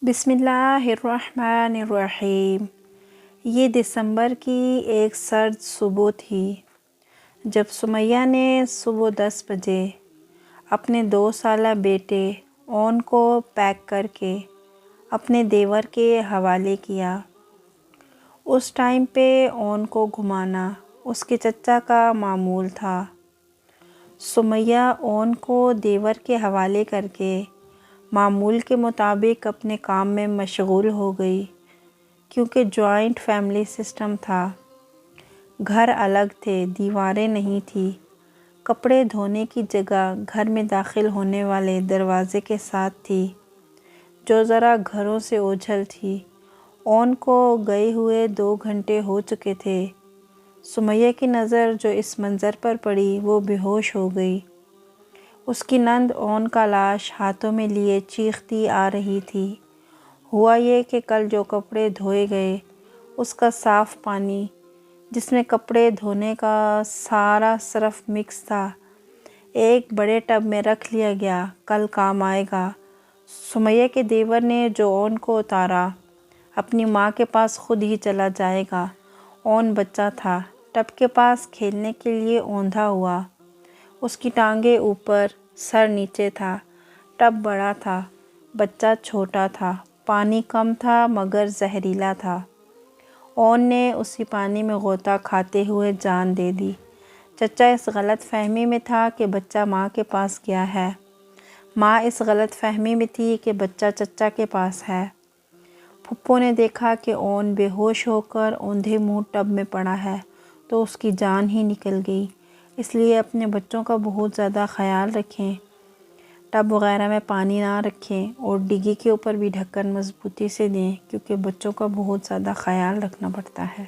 بسم اللہ الرحمن الرحیم۔ یہ دسمبر کی ایک سرد صبح تھی جب سمیہ نے صبح 10 بجے اپنے 2 سالہ بیٹے اون کو پیک کر کے اپنے دیور کے حوالے کیا۔ اس ٹائم پہ اون کو گھمانا اس کے چچا کا معمول تھا۔ سمیہ اون کو دیور کے حوالے کر کے معمول کے مطابق اپنے کام میں مشغول ہو گئی، کیونکہ جوائنٹ فیملی سسٹم تھا۔ گھر الگ تھے، دیواریں نہیں تھیں۔ کپڑے دھونے کی جگہ گھر میں داخل ہونے والے دروازے کے ساتھ تھی، جو ذرا گھروں سے اوجھل تھی۔ اون کو گئے ہوئے 2 گھنٹے ہو چکے تھے۔ سمیہ کی نظر جو اس منظر پر پڑی وہ بے ہوش ہو گئی۔ اس کی نند اون کا لاش ہاتھوں میں لیے چیختی آ رہی تھی۔ ہوا یہ کہ کل جو کپڑے دھوئے گئے اس کا صاف پانی، جس میں کپڑے دھونے کا سارا سرف مکس تھا، ایک بڑے ٹب میں رکھ لیا گیا، کل کام آئے گا۔ سمیہ کے دیور نے جو اون کو اتارا، اپنی ماں کے پاس خود ہی چلا جائے گا۔ اون بچہ تھا، ٹب کے پاس کھیلنے کے لیے اوندھا ہوا۔ اس کی ٹانگیں اوپر، سر نیچے تھا۔ ٹب بڑا تھا، بچہ چھوٹا تھا۔ پانی کم تھا مگر زہریلا تھا۔ اون نے اسی پانی میں غوطہ کھاتے ہوئے جان دے دی۔ چچا اس غلط فہمی میں تھا کہ بچہ ماں کے پاس گیا ہے۔ ماں اس غلط فہمی میں تھی کہ بچہ چچا کے پاس ہے۔ پھپھو نے دیکھا کہ اون بے ہوش ہو کر اوندھے منہ ٹب میں پڑا ہے تو اس کی جان ہی نکل گئی۔ اس لیے اپنے بچوں کا بہت زیادہ خیال رکھیں، ٹب وغیرہ میں پانی نہ رکھیں اور ڈگی کے اوپر بھی ڈھکن مضبوطی سے دیں، کیونکہ بچوں کا بہت زیادہ خیال رکھنا پڑتا ہے۔